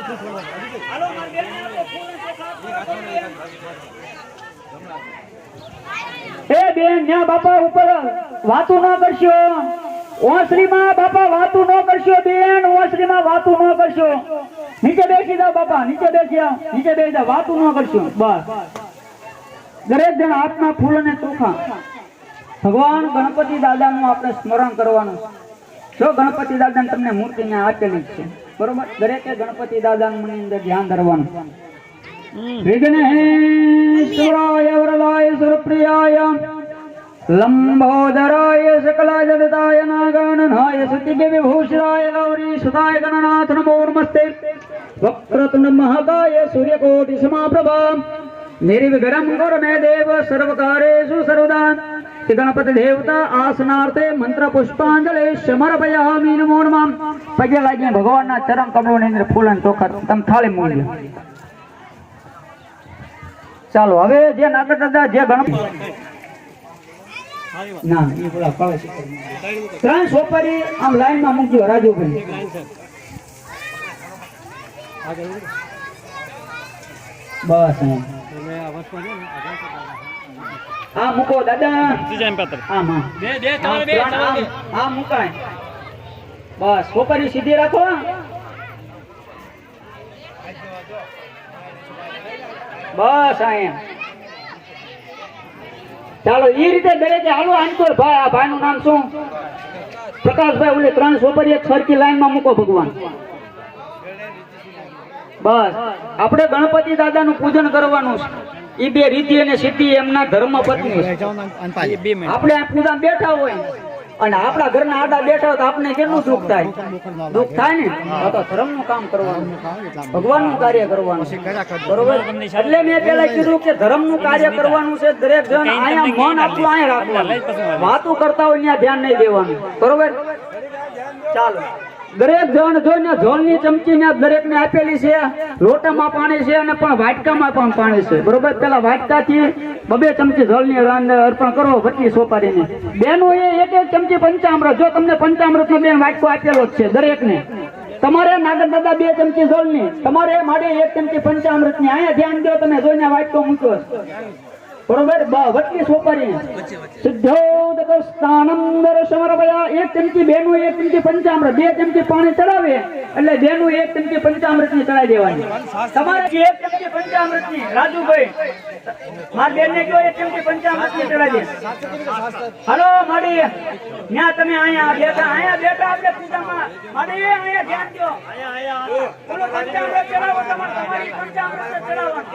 એ બેન ન્યા બાપા ઉપર વાતું ન કરશો, ઓસરીમાં બાપા વાતું ન કરશો બેન, ઓસરીમાં વાતું ન કરશો, નીચે બેસી જાઓ બાપા, નીચે બેસી જાઓ, નીચે બેસી જાઓ, વાતું ન કરશો બસ. દરેક જણ હાથમાં ફૂલ અને ચોખા ભગવાન ગણપતિ દાદાનું આપણે સ્મરણ કરવાનું. જો ગણપતિ દાદાને તમને મૂર્તિ ને આપેલી છે બરોબર, દરેકે ગણપતિ દાદાનું મનની અંદર ધ્યાન ધરવાનું. વિઘ્નેશ્વરાય વરદાય સુરપ્રિયાય લંબોદરાય સકલાજગતાય નાગાનનાય સુતિભે વિભૂષિતાય ગૌરી સુતાય ગણનાથ નમો નમસ્તે. વક્રતુંડ મહાકાય સૂર્યકોટિ સમાપ્રભા નિર્વિઘ્નં કુરુ મે દેવ સર્વકાર્યેષુ સર્વદા. ગણપતિ દેવતા આસનાર્થે મંત્ર પુષ્પાંજલિ સમર્પયામિ. નમો નમઃ. પગે લાગીને ભગવાનના ચરણ કમળોની અંદર ફૂલ અને ચોખા તમે થાળી મૂકી લો. ચાલો હવે જે નાગર દાદા જે ગણપતિ ના એ બોલા પાવે છે, ત્રણ સોપારી આમ લાઈનમાં મૂકજો રાજુભાઈ. બસ આ મૂકો દાદા, આમ મુકાય. બસ સોપારી સીધી રાખો. બસ અહીંયા ચાલો એ રીતે દરેકે હાલો. આંકોર ભાઈ, આ ભાઈ નું નામ શું? પ્રકાશભાઈ. ઓલી ત્રણ સોપારી એક સરખી લાઈન માં મૂકો ભગવાન. બસ આપણે ગણપતિ દાદા નું પૂજન કરવાનું છે. એ બે રીતિ અને સિદ્ધિ એમના ધર્મ પત્ની. આપણે આ પૂજા બેઠા હોય અને આપણા ઘરના આડા બેઠા હોય તો આપણે કેટલું દુઃખ થાય? દુઃખ થાય ને. તો ધર્મ નું કામ કરવાનું, ભગવાન નું કાર્ય કરવાનું બરોબર. એટલે મેં પેલા કીધું કે ધર્મ નું કાર્ય કરવાનું છે. દરેક જણ અહીંયા મન આપણું અહીંયા રાખવાનું, વાતું કરતા હોય ત્યાં ધ્યાન નહીં દેવાનું બરોબર. ચાલો દરેક જણ જોઈને જળની ચમચી ને દરેક ને આપેલી છે. લોટામાં પાણી છે અને પણ વાટકામાં પણ પાણી છે બરોબર. પેલા વાટકાથી બબે ચમચી જળની અર્પણ કરો વચ્ચે સોપારીને. બેનો એ એક એક ચમચી પંચામૃત. જો તમને પંચામૃત નો બેન વાટકો આપેલો જ છે દરેક ને. તમારે નાગર દાદા 2 ચમચી જળની, તમારે માડે 1 ચમચી પંચામૃત ની. અહીંયા ધ્યાન દો તમે જોઈને વાટકો મૂક્યો બરોબર. વચ્ચે સોપારી સિદ્ધોદક સ્થાનંદર સમર્પયા. 1 ચમચી બેનું 1 ચમચી પંચામૃત, 2 ચમચી પાણી ચડાવે એટલે બેનું 1 ચમચી પંચામૃત ની ચડાવી દેવાની. તમારે 1 ચમચી પંચામૃત ની રાજુભાઈ મારી બેન ને કહો 1 ચમચી પંચામૃત ની ચડાવી દે. હાલો માડી ત્યાં તમે અહીંયા બેઠા આપણે પૂજામાં માડી અહીંયા ધ્યાન દો. બોલો પંચામૃત ચડાવો. તમારી પંચામૃત ચડાવવાનું.